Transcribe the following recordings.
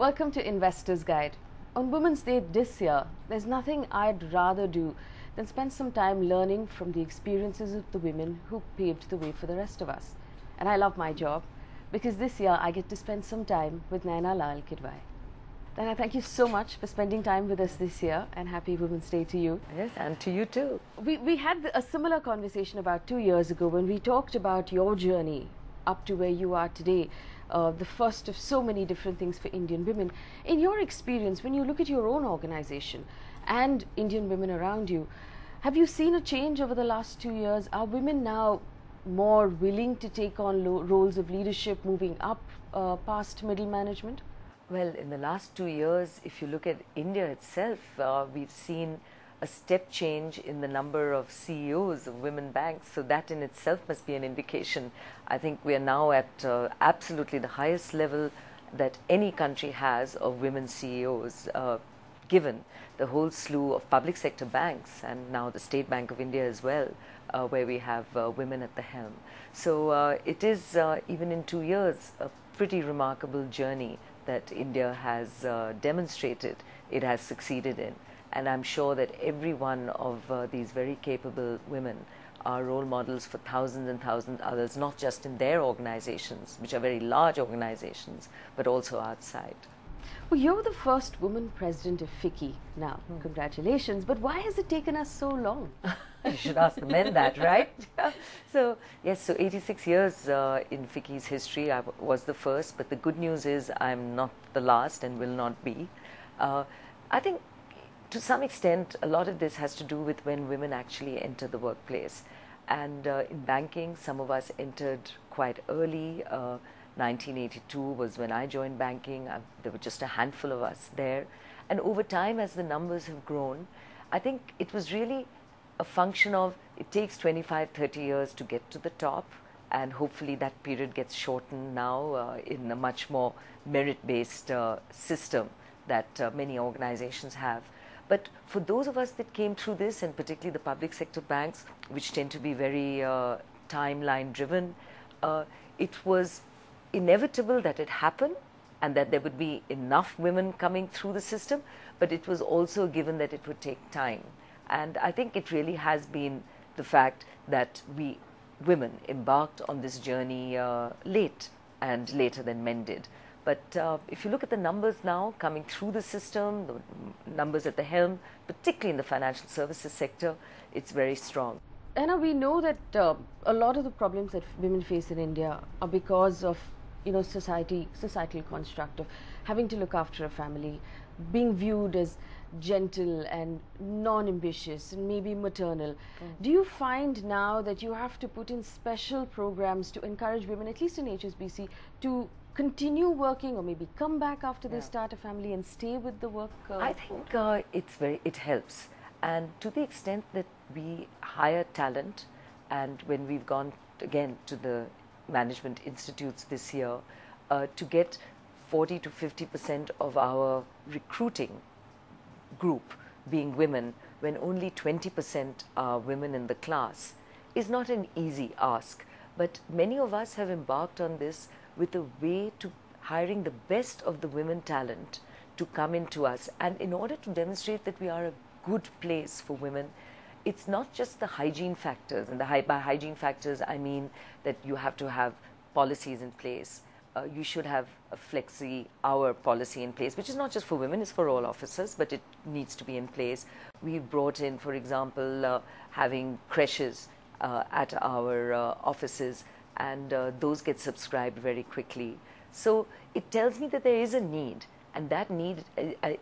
Welcome to Investor's Guide. On Women's Day this year, there's nothing I'd rather do than spend some time learning from the experiences of the women who paved the way for the rest of us. And I love my job because this year I get to spend some time with Naina Lal Kidwai. Naina, thank you so much for spending time with us this year, and happy Women's Day to you. Yes, and to you too. We had a similar conversation about 2 years ago when we talked about your journey up to where you are today. The first of so many different things for Indian women. In your experience, when you look at your own organization and Indian women around you, have you seen a change over the last 2 years? Are women now more willing to take on roles of leadership, moving up past middle management? Well, in the last 2 years, if you look at India itself, we've seen a step change in the number of CEOs of women banks. So that in itself must be an indication. I think we are now at absolutely the highest level that any country has of women CEOs, given the whole slew of public sector banks and now the State Bank of India as well, where we have women at the helm. So it is, even in 2 years, a pretty remarkable journey that India has demonstrated it has succeeded in. And I'm sure that every one of these very capable women are role models for thousands and thousands others, not just in their organizations, which are very large organizations, but also outside. Well, you're the first woman president of FICCI now. Congratulations. But why has it taken us so long? You should ask the men that, right? So, yes, so 86 years in FICCI's history. I was the first, but the good news is I'm not the last and will not be. I think to some extent, a lot of this has to do with when women actually enter the workplace. And in banking, some of us entered quite early. 1982 was when I joined banking. There were just a handful of us there. And over time, as the numbers have grown, I think it was really a function of it takes 25, 30 years to get to the top. And hopefully that period gets shortened now in a much more merit-based system that many organizations have. But for those of us that came through this, and particularly the public sector banks, which tend to be very timeline driven, it was inevitable that it happened and that there would be enough women coming through the system, but it was also given that it would take time. And I think it really has been the fact that we women embarked on this journey late and later than men did. But if you look at the numbers now coming through the system, the numbers at the helm, particularly in the financial services sector, it's very strong. Anna, we know that a lot of the problems that women face in India are because of, societal construct of having to look after a family, being viewed as gentle and non-ambitious and maybe maternal. Do you find now that you have to put in special programs to encourage women, at least in HSBC, to continue working or maybe come back after they start a family and stay with the work? I think it helps, and to the extent that we hire talent, and when we've gone again to the management institutes this year to get 40 to 50% of our recruiting group being women, when only 20% are women in the class, is not an easy ask. But many of us have embarked on this with a way to hiring the best of the women talent to come into us. And in order to demonstrate that we are a good place for women, it's not just the hygiene factors, and by hygiene factors I mean that you have to have policies in place. You should have a flexi-hour policy in place, which is not just for women, it's for all officers, but it needs to be in place. We've brought in, for example, having creches at our offices, and those get subscribed very quickly. So it tells me that there is a need, and that need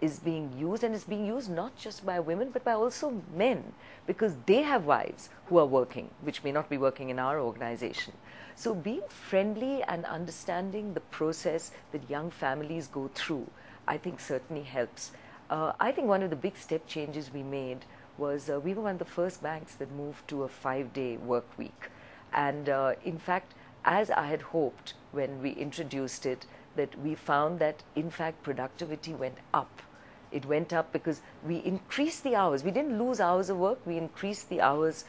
is being used, and it's being used not just by women but by also men, because they have wives who are working, which may not be working in our organization. So being friendly and understanding the process that young families go through, I think certainly helps. I think one of the big step changes we made was we were one of the first banks that moved to a 5-day work week. And in fact, as I had hoped when we introduced it, that we found that in fact productivity went up. It went up because we increased the hours. We didn't lose hours of work, we increased the hours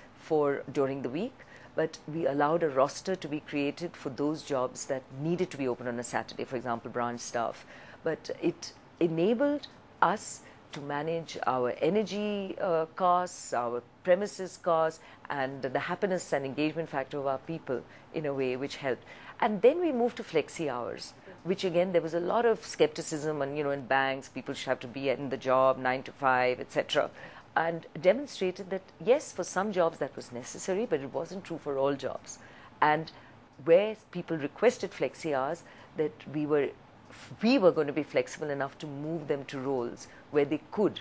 during the week, but we allowed a roster to be created for those jobs that needed to be open on a Saturday, for example, branch staff. but it enabled us to manage our energy costs, our premises costs, and the happiness and engagement factor of our people in a way which helped. And then we moved to flexi hours, which again, there was a lot of skepticism, and in banks, people should have to be in the job 9 to 5, etc. And demonstrated that yes, for some jobs that was necessary, but it wasn't true for all jobs. And where people requested flexi hours, that we were going to be flexible enough to move them to roles where they could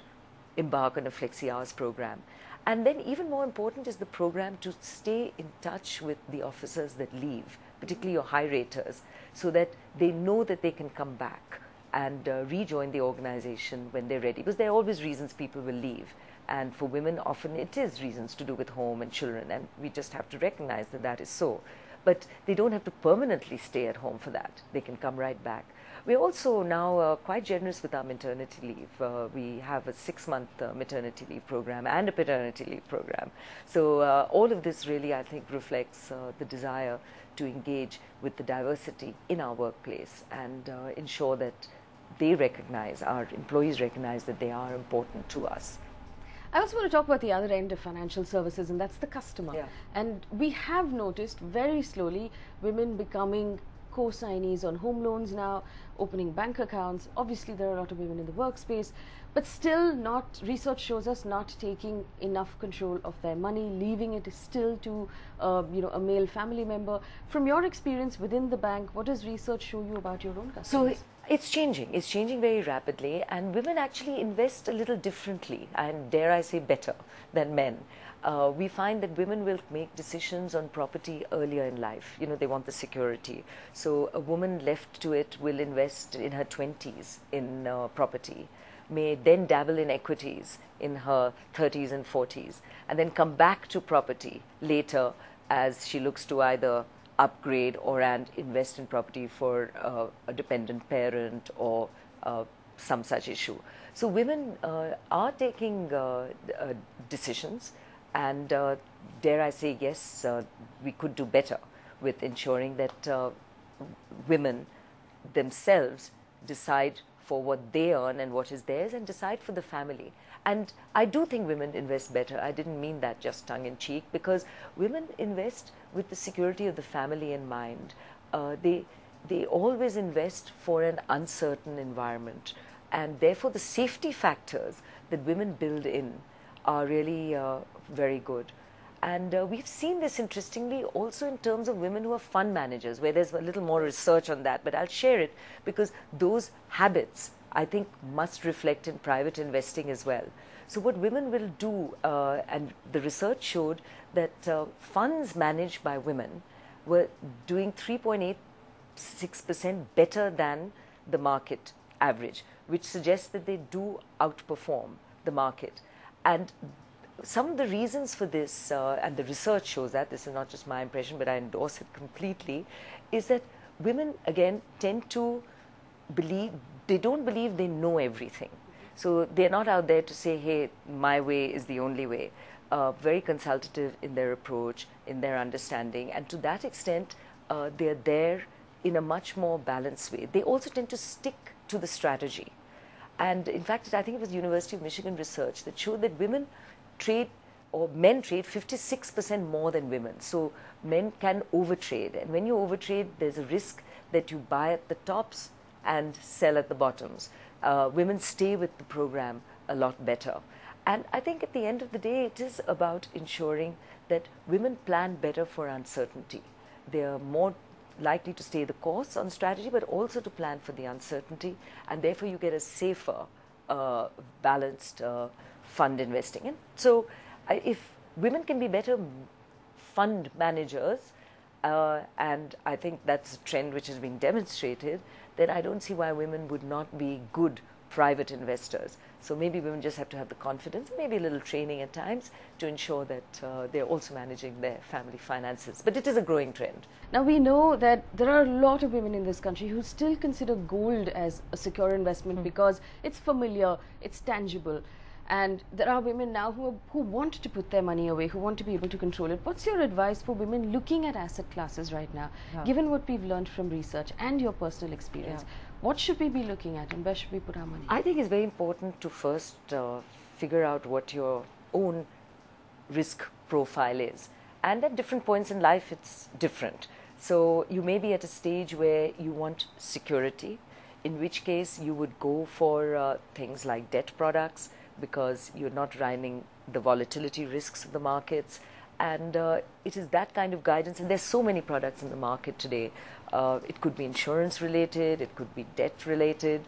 embark on a flexi hours program. And then even more important is the program to stay in touch with the officers that leave, particularly your high raters, so that they know that they can come back and rejoin the organization when they're ready, because there are always reasons people will leave. And for women, often it is reasons to do with home and children, and we just have to recognize that that is so. But they don't have to permanently stay at home for that. They can come right back. We're also now quite generous with our maternity leave. We have a 6-month maternity leave program and a paternity leave program. So all of this really, I think, reflects the desire to engage with the diversity in our workplace and ensure that they recognize, our employees recognize that they are important to us. I also want to talk about the other end of financial services, and that's the customer. Yeah. And we have noticed very slowly women becoming co-signees on home loans now, opening bank accounts. Obviously, there are a lot of women in the workspace, but still not, research shows us, not taking enough control of their money, leaving it still to a male family member. From your experience within the bank, what does research show you about your own customers? So it's changing very rapidly, and women actually invest a little differently, and dare I say better than men. We find that women will make decisions on property earlier in life. They want the security. So a woman left to it will invest in her 20s in property, may then dabble in equities in her 30s and 40s, and then come back to property later as she looks to either upgrade and invest in property for a dependent parent or some such issue. So women are taking decisions, and dare I say, yes, we could do better with ensuring that women themselves decide for what they earn and what is theirs, and decide for the family. And I do think women invest better. I didn't mean that just tongue-in-cheek, because women invest with the security of the family in mind. They always invest for an uncertain environment, and therefore the safety factors that women build in are really very good. And we've seen this, interestingly, also in terms of women who are fund managers, where there's a little more research on that, but I'll share it because those habits, I think, must reflect in private investing as well. So what women will do, and the research showed that funds managed by women were doing 3.86% better than the market average, which suggests that they do outperform the market. And some of the reasons for this, and the research shows that, this is not just my impression, but I endorse it completely, is that women, again, tend to believe, they don't believe they know everything. So they're not out there to say, hey, my way is the only way. Very consultative in their approach, in their understanding, and to that extent, they're there in a much more balanced way. They also tend to stick to the strategy. And in fact, I think it was University of Michigan research that showed that women trade, or men trade 56% more than women. So men can overtrade, and when you overtrade, there's a risk that you buy at the tops and sell at the bottoms. Women stay with the program a lot better. And I think at the end of the day, it is about ensuring that women plan better for uncertainty. They are more likely to stay the course on strategy, but also to plan for the uncertainty, and therefore you get a safer, balanced fund investing. And so if women can be better fund managers, and I think that's a trend which has been demonstrated, then I don't see why women would not be good private investors. So maybe women just have to have the confidence, maybe a little training at times, to ensure that they're also managing their family finances. But it is a growing trend. Now we know that there are a lot of women in this country who still consider gold as a secure investment because it's familiar, it's tangible. And there are women now who want to put their money away, who want to be able to control it. What's your advice for women looking at asset classes right now, given what we've learned from research and your personal experience? What should we be looking at, and where should we put our money? I think it's very important to first figure out what your own risk profile is. And at different points in life, it's different. So you may be at a stage where you want security, in which case you would go for things like debt products, because you're not running the volatility risks of the markets. And it is that kind of guidance. And there's so many products in the market today. It could be insurance related, it could be debt related.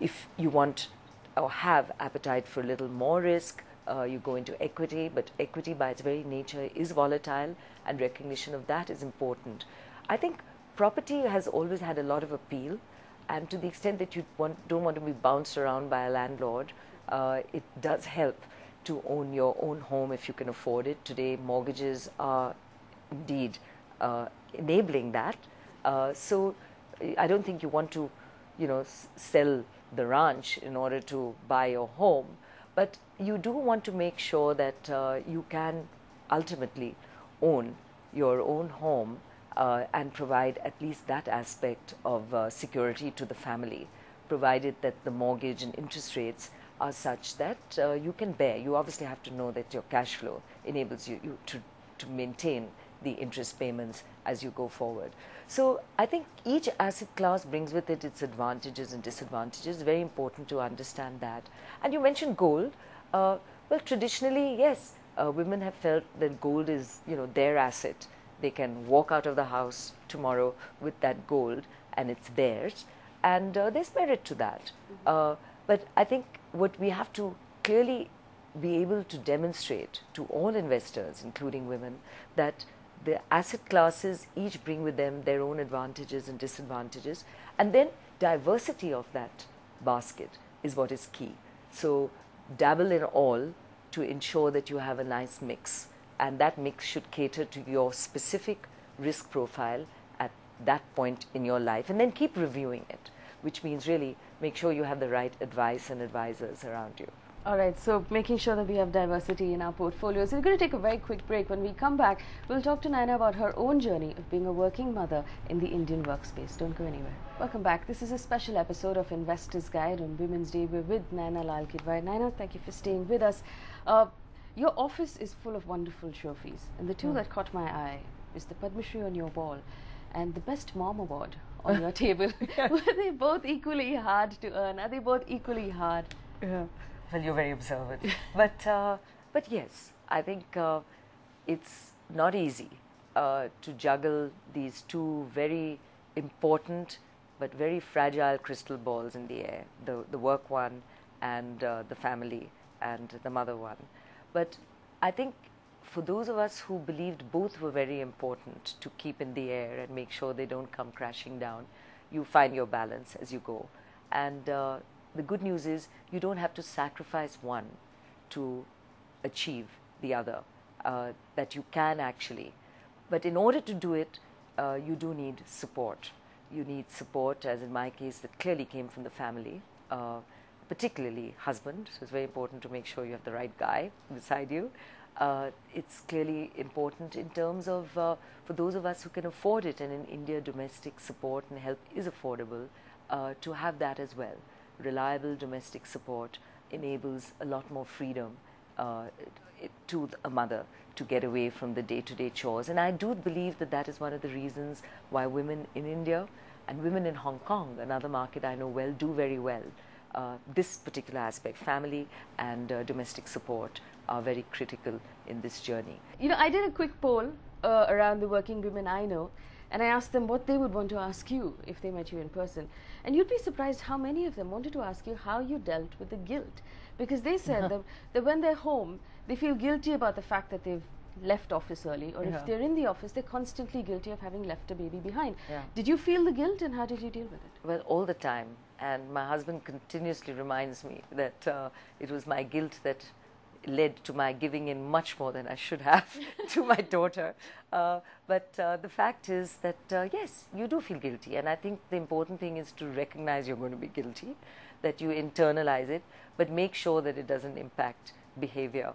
If you want or have appetite for a little more risk, you go into equity, but equity by its very nature is volatile, and recognition of that is important. I think property has always had a lot of appeal, and to the extent that you don't want to be bounced around by a landlord, it does help to own your own home if you can afford it. Today, mortgages are indeed enabling that. So I don't think you want to, sell the ranch in order to buy your home, but you do want to make sure that you can ultimately own your own home and provide at least that aspect of security to the family, provided that the mortgage and interest rates are such that you can bear. You obviously have to know that your cash flow enables you to maintain the interest payments as you go forward. So I think each asset class brings with it its advantages and disadvantages. It's very important to understand that. And you mentioned gold. Well, traditionally, yes, women have felt that gold is, their asset. They can walk out of the house tomorrow with that gold and it's theirs. And there's merit to that. But I think what we have to clearly be able to demonstrate to all investors, including women, that the asset classes each bring with them their own advantages and disadvantages, and then diversity of that basket is what is key. So dabble in all to ensure that you have a nice mix, and that mix should cater to your specific risk profile at that point in your life, and then keep reviewing it, which means really make sure you have the right advice and advisors around you. All right, so making sure that we have diversity in our portfolio. So we're going to take a very quick break. When we come back, we'll talk to Naina about her own journey of being a working mother in the Indian workspace. Don't go anywhere. Welcome back. This is a special episode of Investor's Guide on Women's Day. We're with Naina Lal Kidwai. Naina, thank you for staying with us. Your office is full of wonderful trophies, and the two that caught my eye is the Padma Shri on your wall and the Best Mom Award on your table. Were they both equally hard to earn? Are they both equally hard? Yeah. Well, you're very observant. But yes, I think it's not easy to juggle these two very important but very fragile crystal balls in the air, the work one and the family and the mother one. But I think for those of us who believed both were very important to keep in the air and make sure they don't come crashing down, you find your balance as you go. And the good news is you don't have to sacrifice one to achieve the other, that you can actually. But in order to do it, you do need support. You need support, as in my case, that clearly came from the family, particularly husband. So it's very important to make sure you have the right guy beside you. It's clearly important in terms of, for those of us who can afford it, and in India domestic support and help is affordable, to have that as well. Reliable domestic support enables a lot more freedom to a mother to get away from the day-to-day chores. And I do believe that that is one of the reasons why women in India and women in Hong Kong, another market I know well, do very well. This particular aspect, family and domestic support, are very critical in this journey. I did a quick poll around the working women I know, and I asked them what they would want to ask you if they met you in person. And you'd be surprised how many of them wanted to ask you how you dealt with the guilt. Because they said that when they're home, they feel guilty about the fact that they've left office early, or if they're in the office, they're constantly guilty of having left a baby behind. Did you feel the guilt, and how did you deal with it? Well, all the time. And my husband continuously reminds me that it was my guilt that led to my giving in much more than I should have to my daughter. But the fact is that, yes, you do feel guilty. And I think the important thing is to recognize you're going to be guilty, that you internalize it, but make sure that it doesn't impact behavior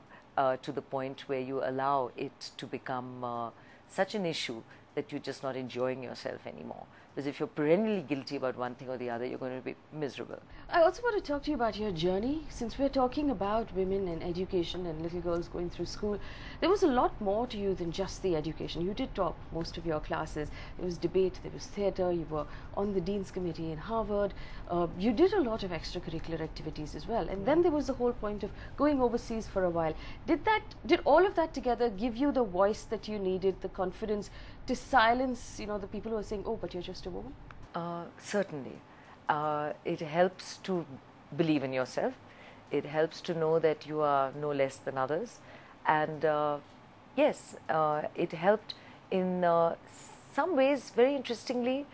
to the point where you allow it to become such an issue that you're just not enjoying yourself anymore. Because if you're perennially guilty about one thing or the other, you're going to be miserable. I also want to talk to you about your journey. Since we're talking about women and education and little girls going through school, there was a lot more to you than just the education. You did top most of your classes. There was debate, there was theatre, you were on the Dean's Committee in Harvard. You did a lot of extracurricular activities as well. And then there was the whole point of going overseas for a while. Did all of that together give you the voice that you needed, the confidence to silence, the people who are saying, oh, but you're just a woman? Certainly. It helps to believe in yourself. It helps to know that you are no less than others. And yes, it helped in some ways, very interestingly,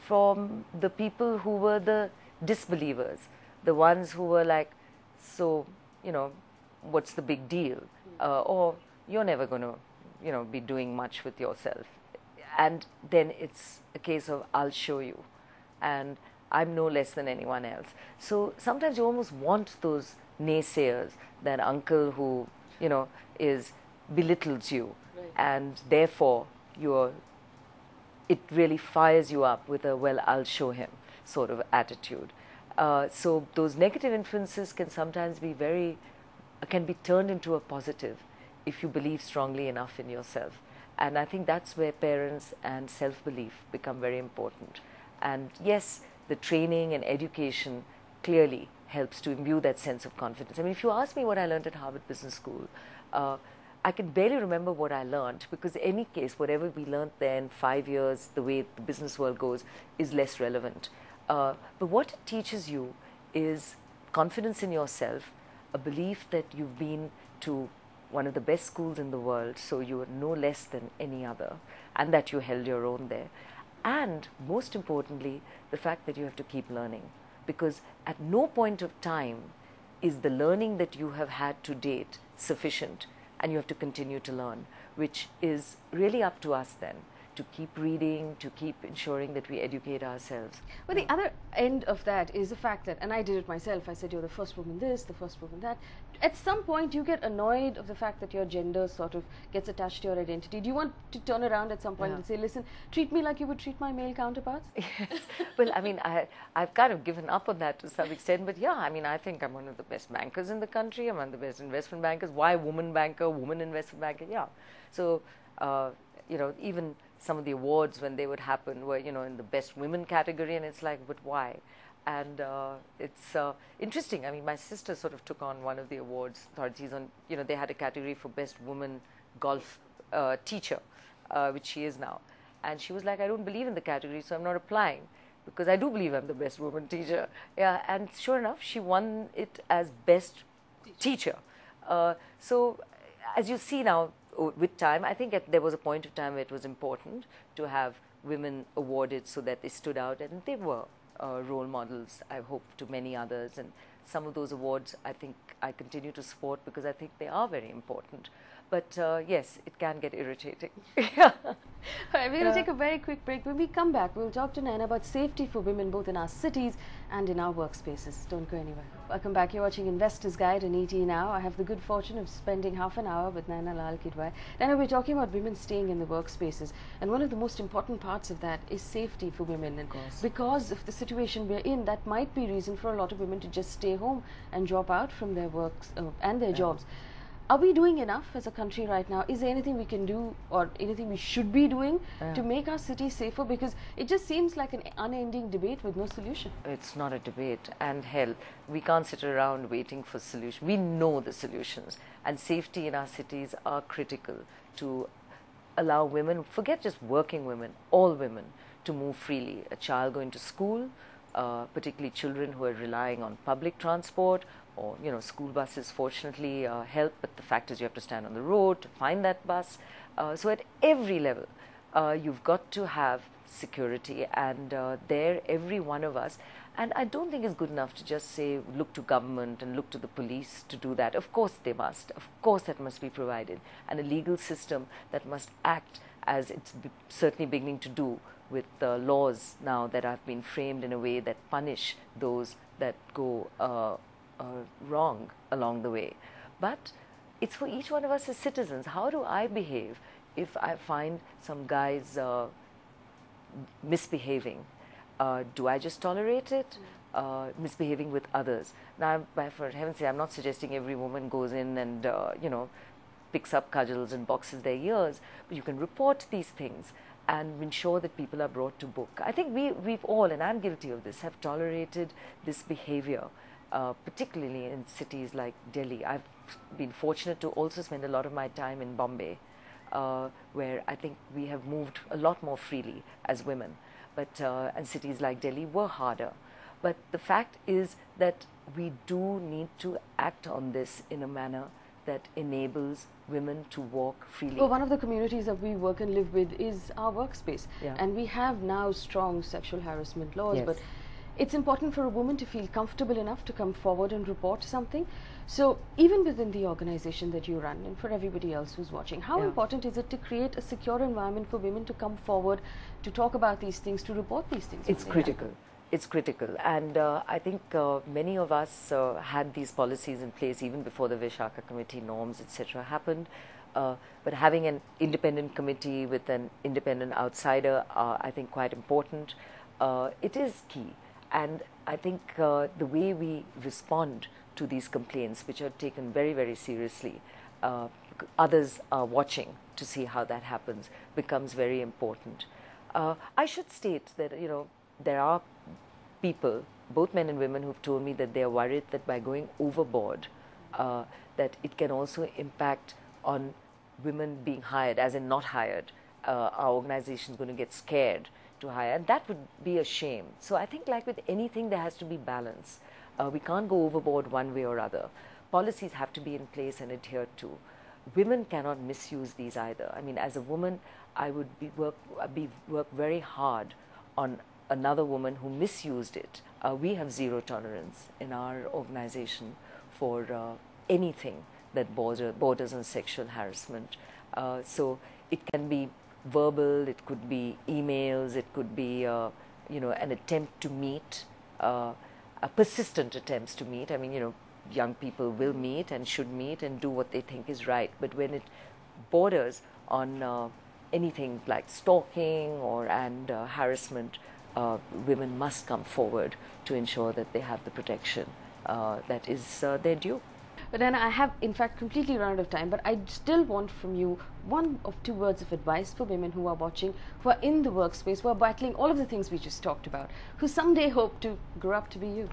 from the people who were the disbelievers, the ones who were like, so, what's the big deal? Or you're never going to, be doing much with yourself. And then it's a case of, I'll show you. And I'm no less than anyone else. So sometimes you almost want those naysayers, that uncle who, belittles you. Right. And therefore, it really fires you up with a, well, I'll show him sort of attitude. So those negative influences can sometimes be can be turned into a positive if you believe strongly enough in yourself. And I think that's where parents and self-belief become very important. And yes, the training and education clearly helps to imbue that sense of confidence. I mean, if you ask me what I learned at Harvard Business School, I can barely remember what I learned, because in any case, whatever we learned there in 5 years, the way the business world goes, is less relevant. But what it teaches you is confidence in yourself, a belief that you've been to one of the best schools in the world, so you are no less than any other, and that you held your own there. And most importantly, the fact that you have to keep learning, because at no point of time is the learning that you have had to date sufficient, and you have to continue to learn, which is really up to us then, to keep reading, to keep ensuring that we educate ourselves. Well, the other end of that is the fact that, and I did it myself, I said you're the first woman this, the first woman that. At some point you get annoyed of the fact that your gender sort of gets attached to your identity. Do you want to turn around at some point and say, listen, treat me like you would treat my male counterparts? Yes. Well, I mean, I've kind of given up on that to some extent, but yeah, I mean, I think I'm one of the best bankers in the country. I'm one of the best investment bankers. Why woman banker, woman investment banker? Yeah. So, even some of the awards when they would happen were, in the best women category, and it's like, but why? And it's interesting. I mean, my sister sort of took on one of the awards authorities on, they had a category for best woman golf teacher, which she is now. And she was like, I don't believe in the category, so I'm not applying, because I do believe I'm the best woman teacher. Yeah, and sure enough, she won it as best teacher. So as you see now, with time, I think there was a point of time where it was important to have women awarded so that they stood out, and they were role models, I hope, to many others. And some of those awards I think I continue to support, because I think they are very important. But yes, it can get irritating. All right, we're going to take a very quick break. When we come back, we'll talk to Naina about safety for women both in our cities and in our workspaces. Don't go anywhere. Welcome back. You're watching Investor's Guide on ET Now. I have the good fortune of spending half an hour with Naina Lal Kidwai. Naina, we're talking about women staying in the workspaces. And one of the most important parts of that is safety for women. And because of the situation we're in, that might be reason for a lot of women to just stay home and drop out from their works and their jobs. Are we doing enough as a country right now? Is there anything we can do, or anything we should be doing to make our cities safer? Because it just seems like an unending debate with no solution. It's not a debate, and hell, we can't sit around waiting for solutions. We know the solutions, and safety in our cities are critical to allow women, forget just working women, all women, to move freely. A child going to school, particularly children who are relying on public transport, or school buses fortunately help, but the fact is you have to stand on the road to find that bus. So at every level, you've got to have security, and there every one of us, and I don't think it's good enough to just say look to government and look to the police to do that. Of course they must. Of course that must be provided, and a legal system that must act as it's certainly beginning to do with laws now that have been framed in a way that punish those that go wrong along the way. But it's for each one of us as citizens. How do I behave if I find some guys misbehaving, do I just tolerate it? Misbehaving with others. Now, for heaven's sake, I'm not suggesting every woman goes in and, you know, picks up cudgels and boxes their ears, but you can report these things and ensure that people are brought to book. I think we've all, and I'm guilty of this, have tolerated this behavior, particularly in cities like Delhi. I've been fortunate to also spend a lot of my time in Bombay, where I think we have moved a lot more freely as women. But, and cities like Delhi were harder. But the fact is that we do need to act on this in a manner that enables women to walk freely. Well, one of the communities that we work and live with is our workspace. Yeah. And we have now strong sexual harassment laws, Yes. but it's important for a woman to feel comfortable enough to come forward and report something. So even within the organization that you run, and for everybody else who's watching, how Yeah. important is it to create a secure environment for women to come forward, to talk about these things, to report these things? It's when they critical. happen? It's critical, and I think many of us had these policies in place even before the Vishaka Committee norms, etc. happened. But having an independent committee with an independent outsider, I think quite important. It is key, and I think the way we respond to these complaints, which are taken very, very seriously, others are watching to see how that happens, becomes very important. I should state that, you know, there are people, both men and women, who've told me that they're worried that by going overboard, that it can also impact on women being hired, as in not hired. Our organization is going to get scared to hire, and that would be a shame. So I think, like with anything, there has to be balance. We can't go overboard one way or other. Policies have to be in place and adhered to. Women cannot misuse these either. I mean, as a woman, I would work very hard on another woman who misused it. We have zero tolerance in our organization for anything that borders on sexual harassment. So it can be verbal, it could be emails, it could be you know, an attempt to meet, a persistent attempts to meet. I mean, you know, young people will meet and should meet and do what they think is right. But when it borders on anything like stalking or harassment, women must come forward to ensure that they have the protection that is their due. But then I have, in fact, completely run out of time, but I still want from you one or two words of advice for women who are watching, who are in the workspace, who are battling all of the things we just talked about, who someday hope to grow up to be you.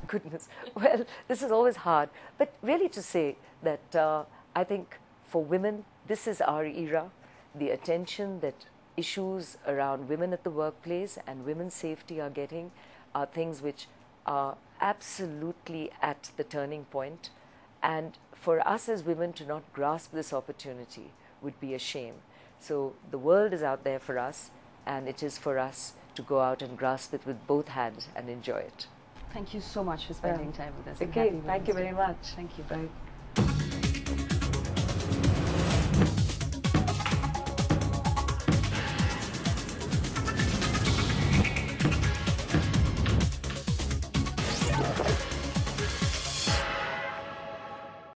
Goodness. Well, this is always hard, but really to say that I think for women, this is our era. The attention that issues around women at the workplace and women's safety are getting are things which are absolutely at the turning point. And for us as women to not grasp this opportunity would be a shame. So the world is out there for us, and it is for us to go out and grasp it with both hands and enjoy it. Thank you so much for spending time with us. Okay, thank you very much. Thank you. Bye.